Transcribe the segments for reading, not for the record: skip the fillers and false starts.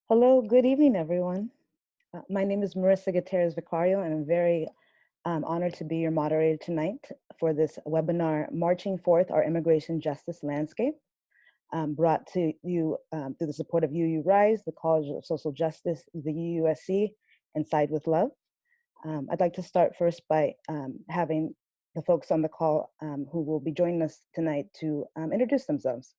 Hello, good evening, everyone. My name is Marissa Gutiérrez-Vicario, and I'm very honored to be your moderator tonight for this webinar, Marching Forth Our Immigration Justice Landscape, brought to you through the support of UURISE, the College of Social Justice, the UUSC, and Side with Love. I'd like to start first by having the folks on the call who will be joining us tonight to introduce themselves.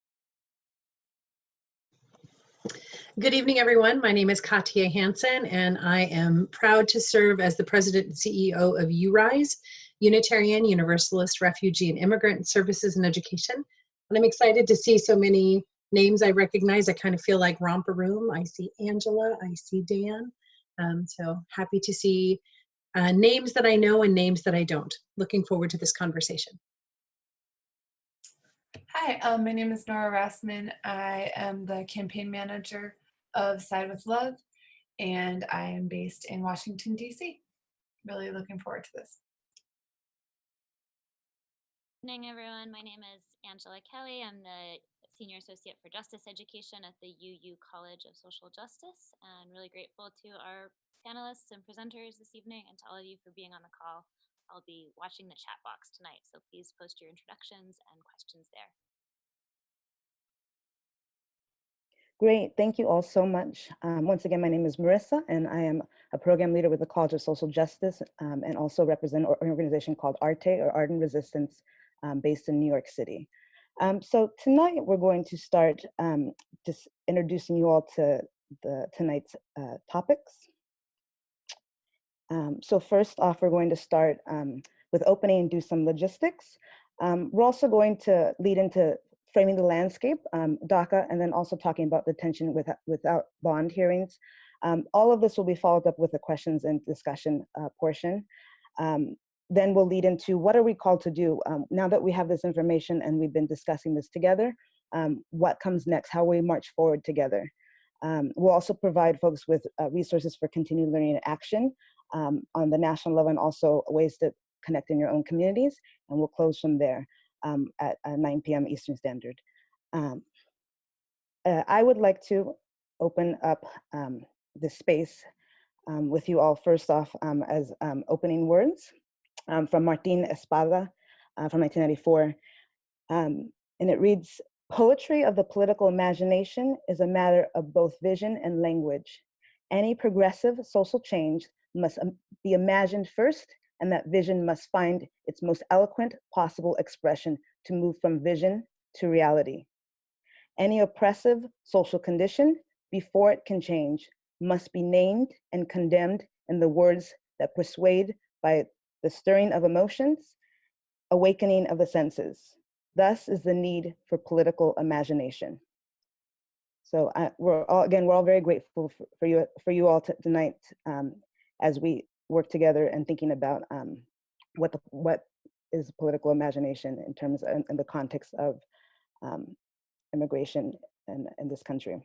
Good evening, everyone. My name is Katia Hansen, and I am proud to serve as the President and CEO of UURISE, Unitarian Universalist Refugee and Immigrant Services and Education. And I'm excited to see so many names I recognize. I kind of feel like Romper Room. I see Angela, I see Dan. So happy to see names that I know and names that I don't. Looking forward to this conversation. Hi, my name is Nora Rassman. I am the campaign manager of Side with Love, and I am based in Washington, D.C. Really looking forward to this. Good evening, everyone. My name is Angela Kelly. I'm the Senior Associate for Justice Education at the UU College of Social Justice, and really grateful to our panelists and presenters this evening and to all of you for being on the call. I'll be watching the chat box tonight, so please post your introductions and questions there. Great, thank you all so much. Once again, my name is Marissa, and I am a program leader with the College of Social Justice and also represent an organization called ARTE, or Ardent Resistance, based in New York City. So tonight we're going to start just introducing you all to tonight's topics. So first off, we're going to start with opening and do some logistics. We're also going to lead into framing the landscape, DACA, and then also talking about detention without bond hearings. All of this will be followed up with the questions and discussion portion. Then we'll lead into what are we called to do? Now that we have this information and we've been discussing this together, what comes next, how we march forward together. We'll also provide folks with resources for continued learning and action on the national level, and also ways to connect in your own communities, and we'll close from there. At 9 p.m. Eastern Standard. I would like to open up this space with you all first off as opening words from Martin Espada from 1994. And it reads, "Poetry of the political imagination is a matter of both vision and language. Any progressive social change must be imagined first, and that vision must find its most eloquent possible expression to move from vision to reality. Any oppressive social condition, before it can change, must be named and condemned in the words that persuade by the stirring of emotions, awakening of the senses. Thus is the need for political imagination." So we're all very grateful for you all tonight as we work together and thinking about what is political imagination in terms of, in the context of immigration in this country.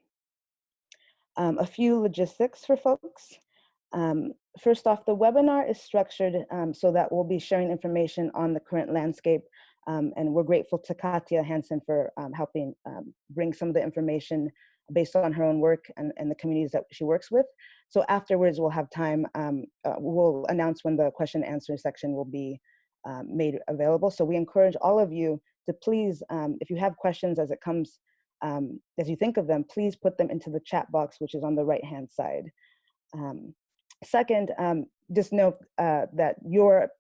A few logistics for folks. First off, the webinar is structured so that we'll be sharing information on the current landscape, and we're grateful to Katia Hansen for helping bring some of the information based on her own work and the communities that she works with. So afterwards, we'll have time, we'll announce when the question and answer section will be made available. So we encourage all of you to please, if you have questions as it comes, as you think of them, please put them into the chat box, which is on the right-hand side. Second, just note that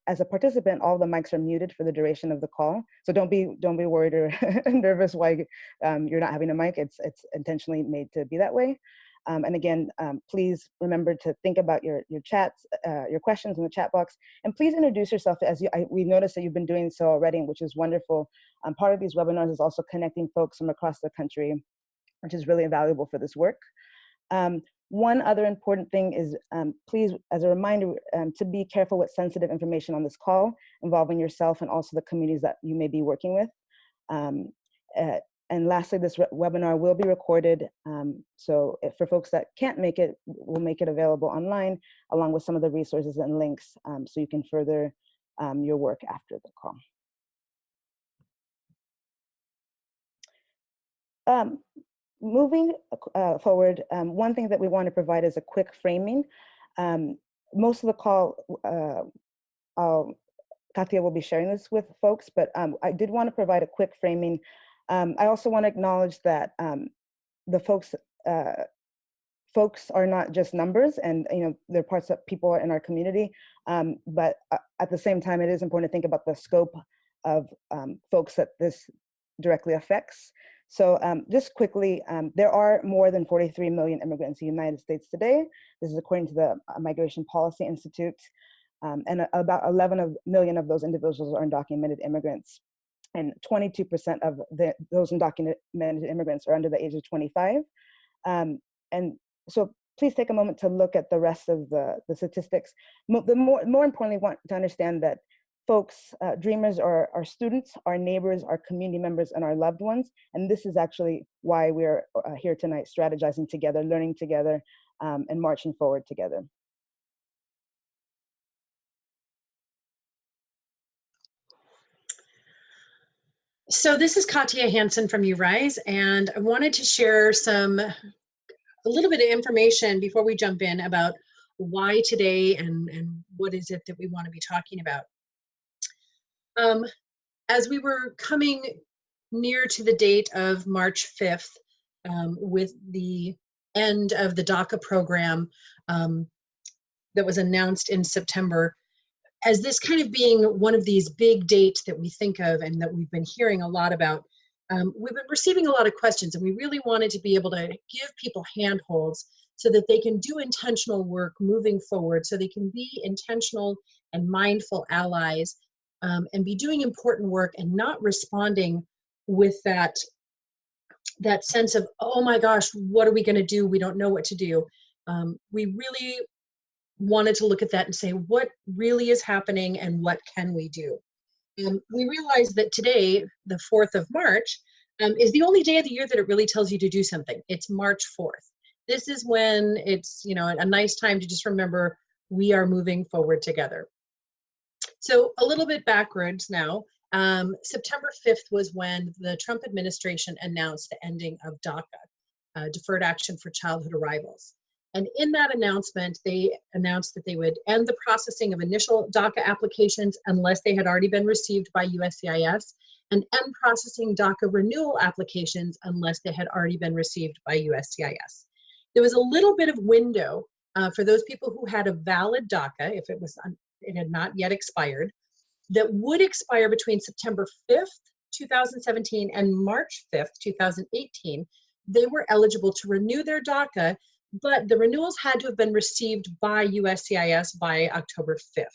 as a participant, all the mics are muted for the duration of the call. So don't be worried or nervous why you're not having a mic. It's intentionally made to be that way. And again, please remember to think about your chats, your questions in the chat box, and please introduce yourself. We noticed that you've been doing so already, which is wonderful. Part of these webinars is also connecting folks from across the country, which is really valuable for this work. One other important thing is, please, as a reminder, to be careful with sensitive information on this call involving yourself and also the communities that you may be working with. And lastly, this webinar will be recorded. So for folks that can't make it, we'll make it available online along with some of the resources and links so you can further your work after the call. moving forward, one thing that we want to provide is a quick framing. Most of the call, Katia will be sharing this with folks, but I did want to provide a quick framing. I also want to acknowledge that the folks are not just numbers, and they're parts of people in our community, but at the same time, it is important to think about the scope of folks that this directly affects. So just quickly, there are more than 43 million immigrants in the United States today. This is according to the Migration Policy Institute, and about 11 million of those individuals are undocumented immigrants, and 22% of those undocumented immigrants are under the age of 25. And so please take a moment to look at the rest of the statistics. More importantly, want to understand that folks, dreamers are our students, our neighbors, our community members, and our loved ones. And this is actually why we're here tonight, strategizing together, learning together, and marching forward together. So this is Katia Hansen from UURISE, and I wanted to share a little bit of information before we jump in about why today and what is it that we want to be talking about. As we were coming near to the date of March 5th, with the end of the DACA program that was announced in September, as this kind of being one of these big dates that we think of and that we've been hearing a lot about, we've been receiving a lot of questions, and we really wanted to be able to give people handholds so that they can do intentional work moving forward, so they can be intentional and mindful allies, and be doing important work and not responding with that sense of, oh my gosh, what are we going to do? We don't know what to do. We really wanted to look at that and say, what really is happening and what can we do? And we realized that today, the 4th of March, is the only day of the year that it really tells you to do something. It's March 4th. This is when it's, a nice time to just remember we are moving forward together. So a little bit backwards now, September 5th was when the Trump administration announced the ending of DACA, Deferred Action for Childhood Arrivals. And in that announcement, they announced that they would end the processing of initial DACA applications unless they had already been received by USCIS, and end processing DACA renewal applications unless they had already been received by USCIS. There was a little bit of window for those people who had a valid DACA, if it had not yet expired, that would expire between September 5th, 2017 and March 5th, 2018. They were eligible to renew their DACA, but the renewals had to have been received by USCIS by October 5th.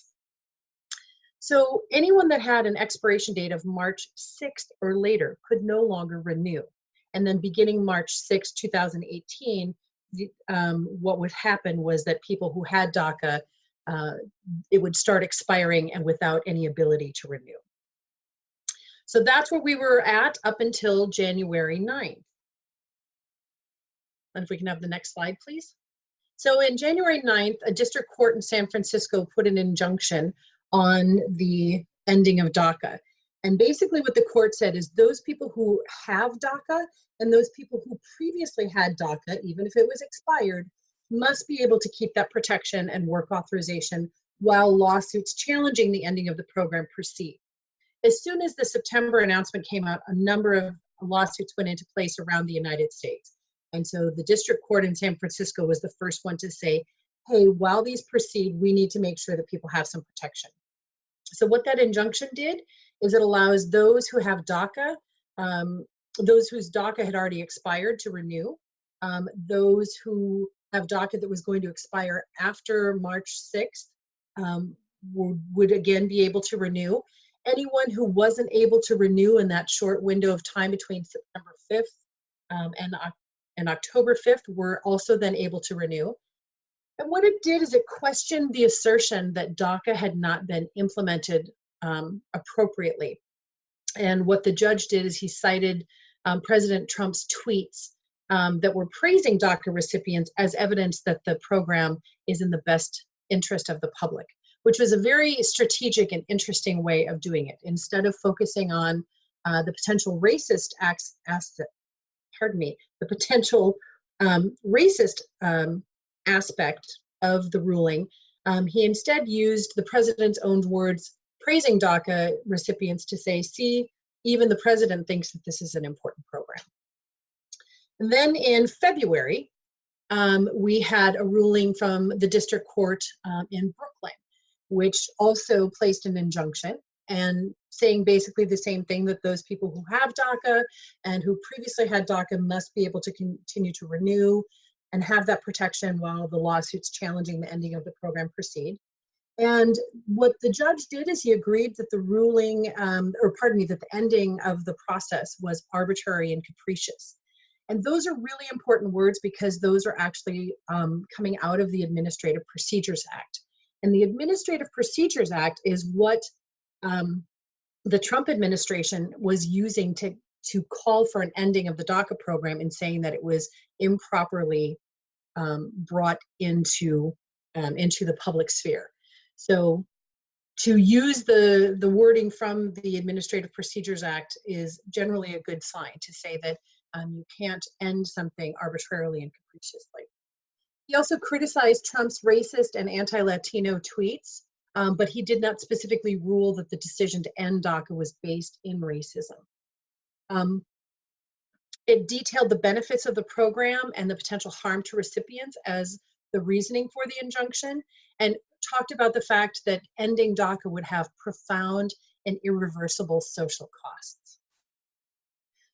So anyone that had an expiration date of March 6th or later could no longer renew. And then beginning March 6th, 2018, what would happen was that people who had DACA, it would start expiring and without any ability to renew. So that's where we were at up until January 9th. And if we can have the next slide, please. So in January 9th, a district court in San Francisco put an injunction on the ending of DACA. And basically what the court said is those people who have DACA and those people who previously had DACA, even if it was expired, must be able to keep that protection and work authorization while lawsuits challenging the ending of the program proceed. As soon as the September announcement came out, a number of lawsuits went into place around the United States. And so the district court in San Francisco was the first one to say, hey, while these proceed, we need to make sure that people have some protection. So what that injunction did is it allows those who have DACA, those whose DACA had already expired to renew, those who have DACA that was going to expire after March 6th would again be able to renew. Anyone who wasn't able to renew in that short window of time between September 5th and October 5th were also then able to renew. And what it did is it questioned the assertion that DACA had not been implemented appropriately. And what the judge did is he cited President Trump's tweets that were praising DACA recipients as evidence that the program is in the best interest of the public, which was a very strategic and interesting way of doing it. Instead of focusing on the potential racist the potential racist aspect of the ruling. He instead used the president's own words praising DACA recipients to say, see, even the president thinks that this is an important program. And then in February, we had a ruling from the district court in Brooklyn, which also placed an injunction and saying basically the same thing, that those people who have DACA and who previously had DACA must be able to continue to renew and have that protection while the lawsuits challenging the ending of the program proceed. And what the judge did is he agreed that the ruling, that the ending of the process was arbitrary and capricious. And those are really important words because those are actually coming out of the Administrative Procedures Act. And the Administrative Procedures Act is what the Trump administration was using to call for an ending of the DACA program and saying that it was improperly brought into the public sphere. So to use the wording from the Administrative Procedures Act is generally a good sign to say that you can't end something arbitrarily and capriciously. He also criticized Trump's racist and anti-Latino tweets, but he did not specifically rule that the decision to end DACA was based in racism. It detailed the benefits of the program and the potential harm to recipients as the reasoning for the injunction, and talked about the fact that ending DACA would have profound and irreversible social costs.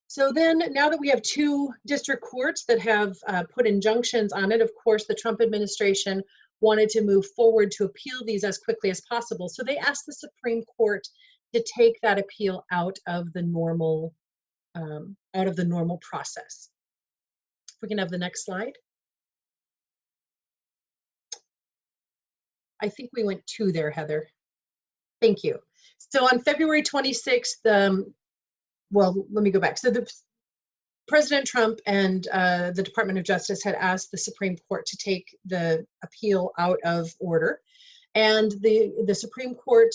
So then, now that we have two district courts that have put injunctions on it, of course, the Trump administration wanted to move forward to appeal these as quickly as possible. So they asked the Supreme Court to take that appeal out of the normal process. If we can have the next slide. I think we went 2 there, Heather. Thank you. So on February 26th, well, let me go back. So President Trump and the Department of Justice had asked the Supreme Court to take the appeal out of order. And the Supreme Court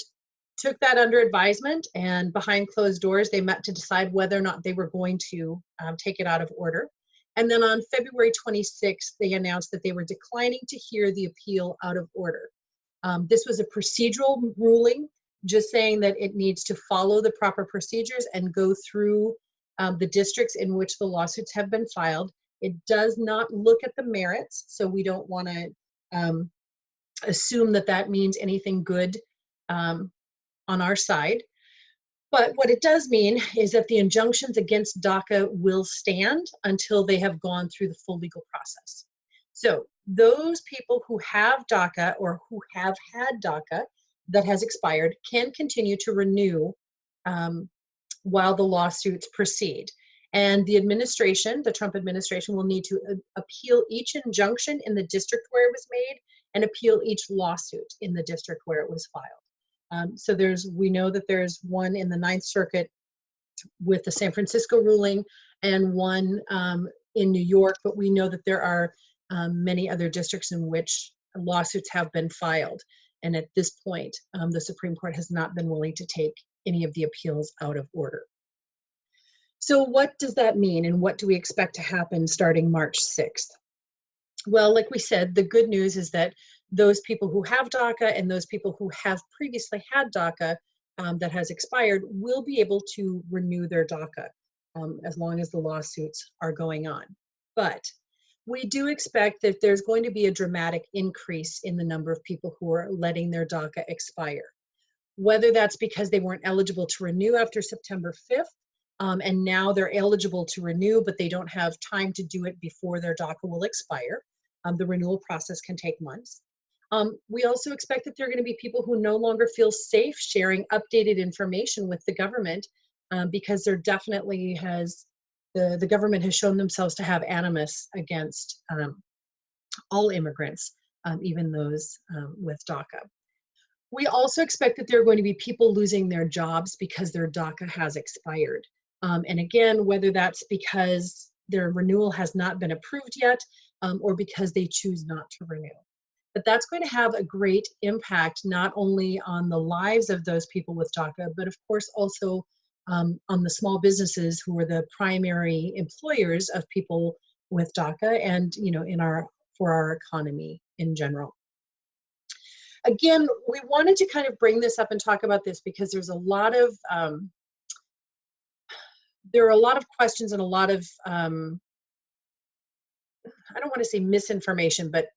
took that under advisement, and behind closed doors, they met to decide whether or not they were going to take it out of order. And then on February 26th, they announced that they were declining to hear the appeal out of order. This was a procedural ruling, just saying that it needs to follow the proper procedures and go through the districts in which the lawsuits have been filed. It does not look at the merits, so we don't want to assume that that means anything good on our side. But what it does mean is that the injunctions against DACA will stand until they have gone through the full legal process. So those people who have DACA or who have had DACA that has expired can continue to renew while the lawsuits proceed. And the administration, the Trump administration, will need to appeal each injunction in the district where it was made and appeal each lawsuit in the district where it was filed. So we know that there's one in the Ninth Circuit with the San Francisco ruling and one in New York, but we know that there are many other districts in which lawsuits have been filed. And at this point, the Supreme Court has not been willing to take any of the appeals out of order. So what does that mean, and what do we expect to happen starting March 6th? Well, like we said, the good news is that those people who have DACA and those people who have previously had DACA that has expired will be able to renew their DACA as long as the lawsuits are going on. But we do expect that there's going to be a dramatic increase in the number of people who are letting their DACA expire. Whether that's because they weren't eligible to renew after September 5th, and now they're eligible to renew, but they don't have time to do it before their DACA will expire. The renewal process can take months. We also expect that there are going to be people who no longer feel safe sharing updated information with the government because there definitely the government has shown themselves to have animus against all immigrants, even those with DACA. We also expect that there are going to be people losing their jobs because their DACA has expired. And again, whether that's because their renewal has not been approved yet or because they choose not to renew. But that's going to have a great impact not only on the lives of those people with DACA, but of course also on the small businesses who are the primary employers of people with DACA and, you know, for our economy in general. Again, we wanted to kind of bring this up and talk about this because there's a lot of there are a lot of questions and a lot of I don't want to say misinformation, but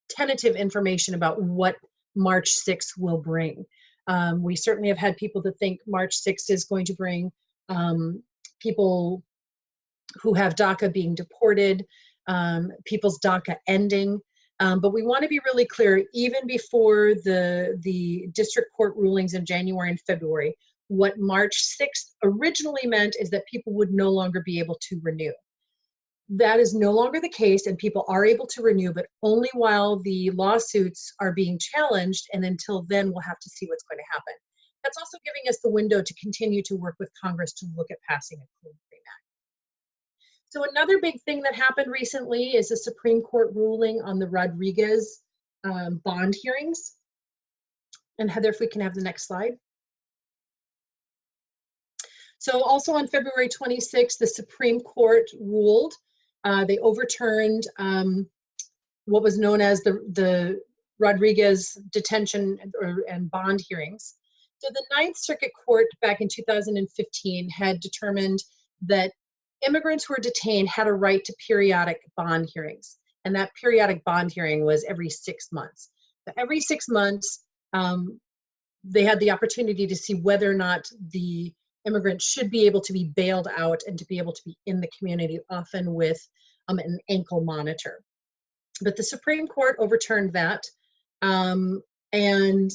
tentative information about what March 6th will bring. We certainly have had people that think March 6th is going to bring people who have DACA being deported, people's DACA ending. But we want to be really clear, even before the district court rulings in January and February, what March 6th originally meant is that people would no longer be able to renew. That is no longer the case, and people are able to renew, but only while the lawsuits are being challenged, and until then we'll have to see what's going to happen. That's also giving us the window to continue to work with Congress to look at passing a clean claim act. So another big thing that happened recently is a Supreme Court ruling on the Rodriguez bond hearings. And Heather, if we can have the next slide. So also on February 26th, the Supreme Court ruled. They overturned what was known as the Rodriguez detention and bond hearings. So the Ninth Circuit Court back in 2015 had determined that immigrants who were detained had a right to periodic bond hearings. And that periodic bond hearing was every 6 months. So every 6 months, they had the opportunity to see whether or not the immigrant should be able to be bailed out and to be able to be in the community, often with an ankle monitor. But the Supreme Court overturned that. And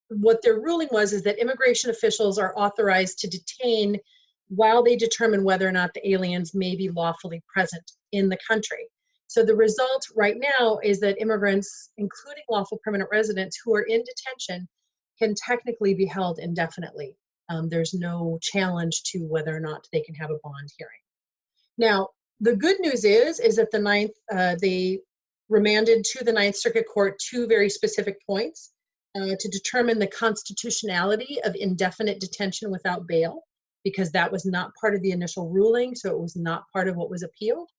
what their ruling was is that immigration officials are authorized to detain while they determine whether or not the aliens may be lawfully present in the country. So the result right now is that immigrants, including lawful permanent residents who are in detention, can technically be held indefinitely. There's no challenge to whether or not they can have a bond hearing. Now, the good news is that they remanded to the Ninth Circuit Court 2 very specific points to determine the constitutionality of indefinite detention without bail, because that was not part of the initial ruling, so it was not part of what was appealed.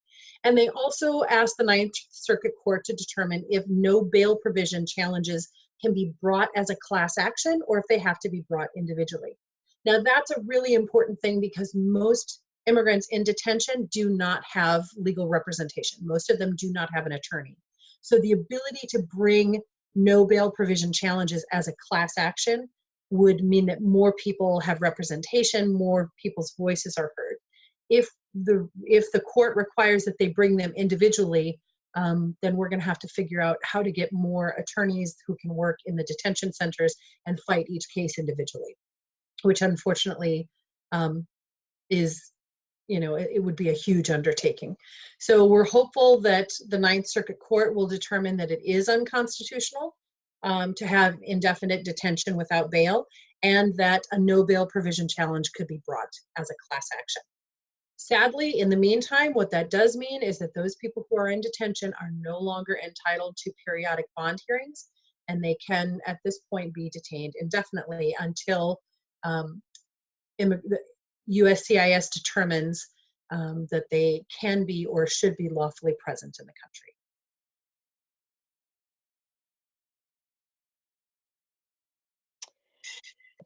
And they also asked the Ninth Circuit Court to determine if no bail provision challenges can be brought as a class action or if they have to be brought individually. Now, that's a really important thing because most immigrants in detention do not have legal representation. Most of them do not have an attorney. So the ability to bring no bail provision challenges as a class action would mean that more people have representation, more people's voices are heard. If the court requires that they bring them individually, then we're going to have to figure out how to get more attorneys who can work in the detention centers and fight each case individually, which unfortunately is, you know, it would be a huge undertaking. So we're hopeful that the Ninth Circuit Court will determine that it is unconstitutional to have indefinite detention without bail, and that a no bail provision challenge could be brought as a class action. Sadly, in the meantime, what that does mean is that those people who are in detention are no longer entitled to periodic bond hearings, and they can, at this point, be detained indefinitely until USCIS determines that they can be or should be lawfully present in the country.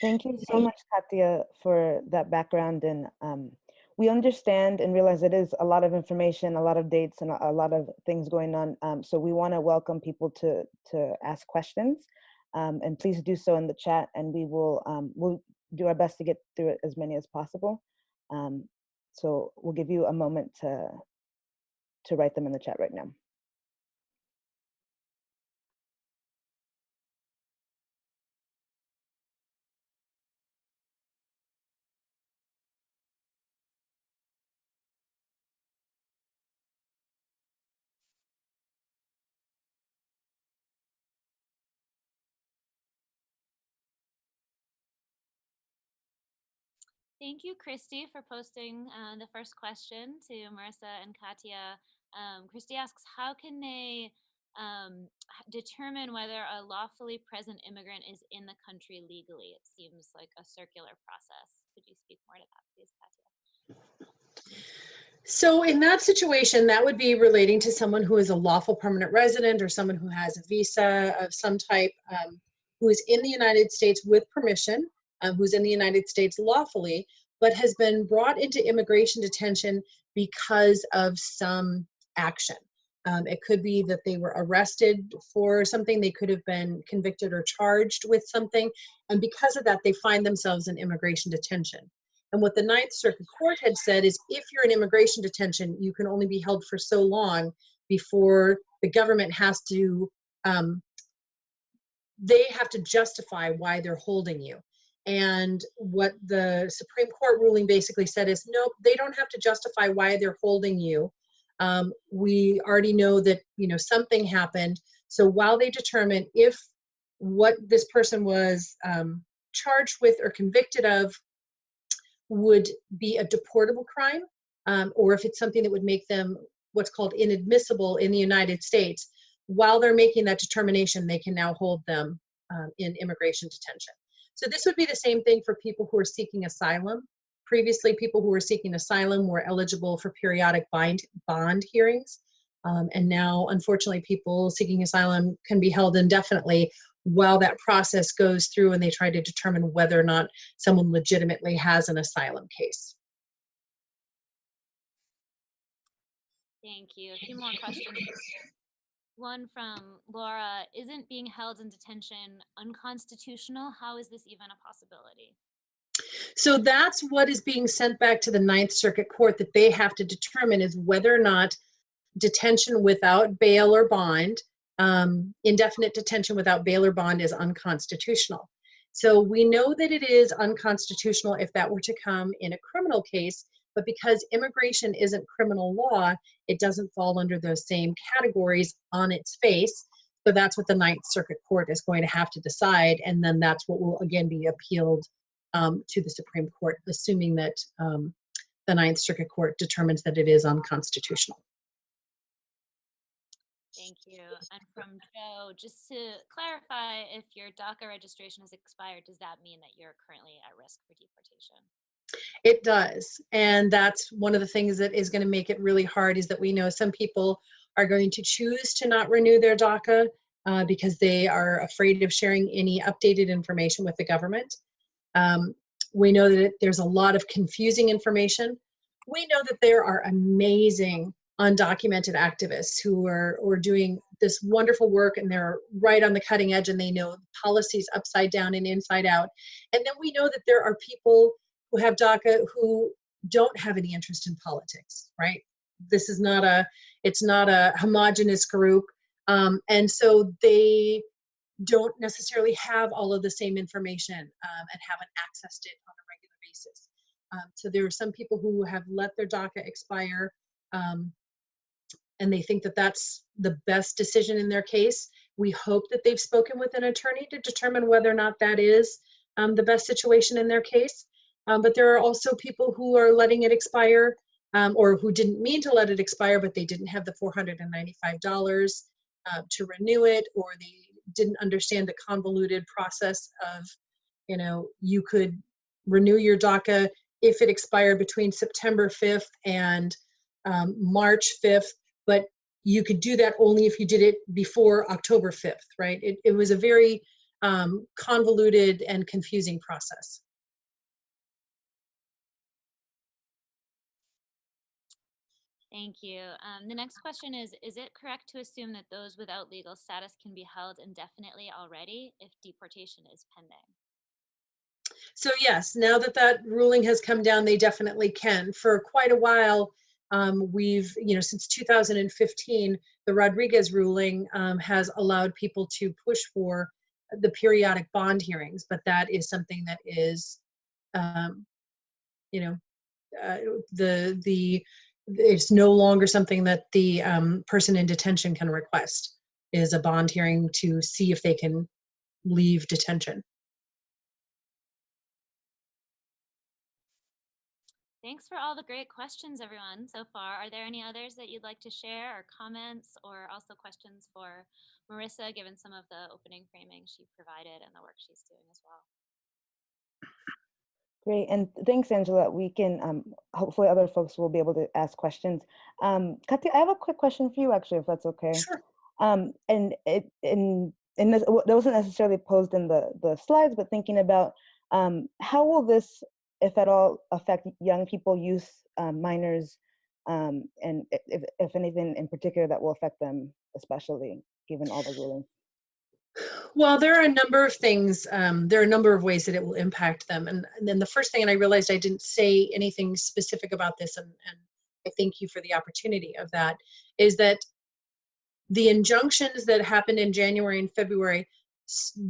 Thank you so much, Katia, for that background. And we understand and realize it is a lot of information, a lot of dates, and a lot of things going on. So we want to welcome people to ask questions. And please do so in the chat, and we will we'll do our best to get through it as many as possible. So we'll give you a moment to write them in the chat right now. Thank you, Christy, for posting the first question to Marissa and Katia. Christy asks, how can they determine whether a lawfully present immigrant is in the country legally? It seems like a circular process. Could you speak more to that, please, Katia? So in that situation, that would be relating to someone who is a lawful permanent resident or someone who has a visa of some type, who is in the United States with permission, who's in the United States lawfully, but has been brought into immigration detention because of some action. It could be that they were arrested for something, they could have been convicted or charged with something, and because of that, they find themselves in immigration detention. And what the Ninth Circuit Court had said is if you're in immigration detention, you can only be held for so long before the government has to, they have to justify why they're holding you. And what the Supreme Court ruling basically said is, nope, they don't have to justify why they're holding you. We already know that, you know, something happened. So while they determine if what this person was charged with or convicted of would be a deportable crime, or if it's something that would make them what's called inadmissible in the United States, while they're making that determination, they can now hold them in immigration detention. So this would be the same thing for people who are seeking asylum. Previously, people who were seeking asylum were eligible for periodic bond hearings. And now, unfortunately, people seeking asylum can be held indefinitely while that process goes through and they try to determine whether or not someone legitimately has an asylum case. Thank you. A few more questions. One from Laura, isn't being held in detention unconstitutional? How is this even a possibility? So that's what is being sent back to the Ninth Circuit Court that they have to determine is whether or not detention without bail or bond, indefinite detention without bail or bond is unconstitutional. So we know that it is unconstitutional if that were to come in a criminal case, but because immigration isn't criminal law, it doesn't fall under those same categories on its face. So that's what the Ninth Circuit Court is going to have to decide, and then that's what will again be appealed to the Supreme Court, assuming that the Ninth Circuit Court determines that it is unconstitutional. Thank you. And from Joe, just to clarify, if your DACA registration has expired, does that mean that you're currently at risk for deportation? It does. And that's one of the things that is going to make it really hard is that we know some people are going to choose to not renew their DACA because they are afraid of sharing any updated information with the government. We know that there's a lot of confusing information. We know that there are amazing undocumented activists who are doing this wonderful work, and they're right on the cutting edge and they know policies upside down and inside out. And then we know that there are people who have DACA who don't have any interest in politics, right? This is not it's not a homogenous group. And so they don't necessarily have all of the same information and haven't accessed it on a regular basis. So there are some people who have let their DACA expire and they think that that's the best decision in their case. We hope that they've spoken with an attorney to determine whether or not that is the best situation in their case. But there are also people who are letting it expire or who didn't mean to let it expire, but they didn't have the $495 to renew it, or they didn't understand the convoluted process of, you know, you could renew your DACA if it expired between September 5th and March 5th, but you could do that only if you did it before October 5th, right? It was a very convoluted and confusing process. Thank you. The next question is it correct to assume that those without legal status can be held indefinitely already if deportation is pending? So yes, now that that ruling has come down, they definitely can. For quite a while, we've, you know, since 2015, the Rodriguez ruling has allowed people to push for the periodic bond hearings, but that is something that is, you know, it's no longer something that the person in detention can request, is a bond hearing to see if they can leave detention. Thanks for all the great questions, everyone, so far. Are there any others that you'd like to share, or comments, or also questions for Marissa, given some of the opening framing she provided and the work she's doing as well? Great, and thanks, Angela. We can, hopefully other folks will be able to ask questions. Katia, I have a quick question for you, actually, if that's okay. Sure. And this, that wasn't necessarily posed in the slides, but thinking about how will this, if at all, affect young people, youth, minors, and if anything in particular that will affect them, especially given all the rulings? Well, there are a number of things, there are a number of ways that it will impact them. And then the first thing, and I realized I didn't say anything specific about this, and I thank you for the opportunity of that, is that the injunctions that happened in January and February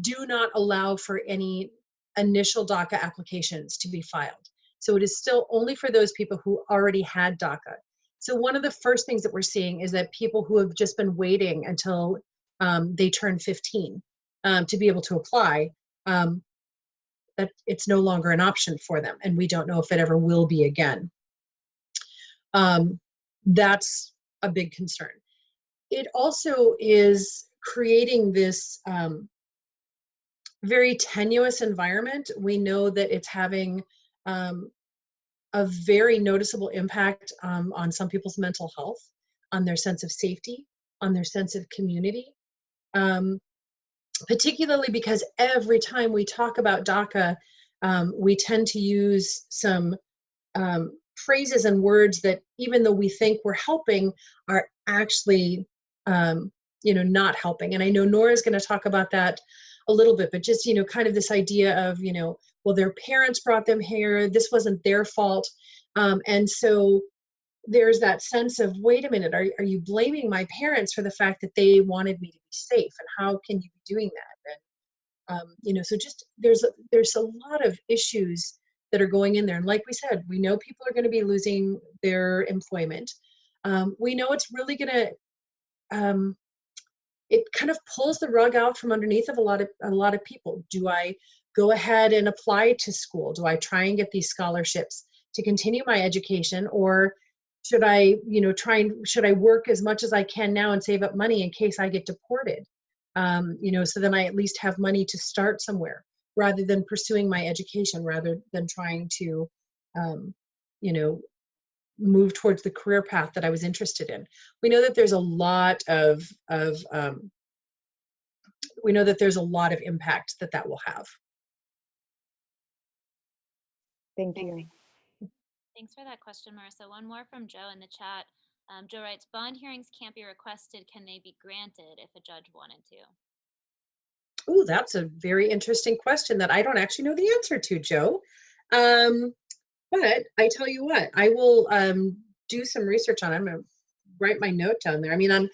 do not allow for any initial DACA applications to be filed. So it is still only for those people who already had DACA. So one of the first things that we're seeing is that people who have just been waiting until they turn 15 to be able to apply, that it's no longer an option for them, and we don't know if it ever will be again. That's a big concern. It also is creating this very tenuous environment. We know that it's having a very noticeable impact on some people's mental health, on their sense of safety, on their sense of community. Particularly because every time we talk about DACA, we tend to use some phrases and words that, even though we think we're helping, are actually not helping. And I know Nora's going to talk about that a little bit, but just, kind of this idea of, well, their parents brought them here, this wasn't their fault. And so there's that sense of, wait a minute, are you blaming my parents for the fact that they wanted me to be safe? And how can you be doing that? And, so just there's a lot of issues that are going in there. And like we said, we know people are going to be losing their employment. We know it's really going to, it kind of pulls the rug out from underneath of a lot of people. Do I go ahead and apply to school? Do I try and get these scholarships to continue my education? Or should I, should I work as much as I can now and save up money in case I get deported? So then I at least have money to start somewhere, rather than pursuing my education, rather than trying to, move towards the career path that I was interested in. We know that there's a lot of impact that will have. Thank you. Thanks for that question, Marissa. One more from Joe in the chat. Joe writes, bond hearings can't be requested. Can they be granted if a judge wanted to? Oh, that's a very interesting question that I don't actually know the answer to, Joe. But I tell you what, I will do some research on it. I'm going to write my note down there. I mean, on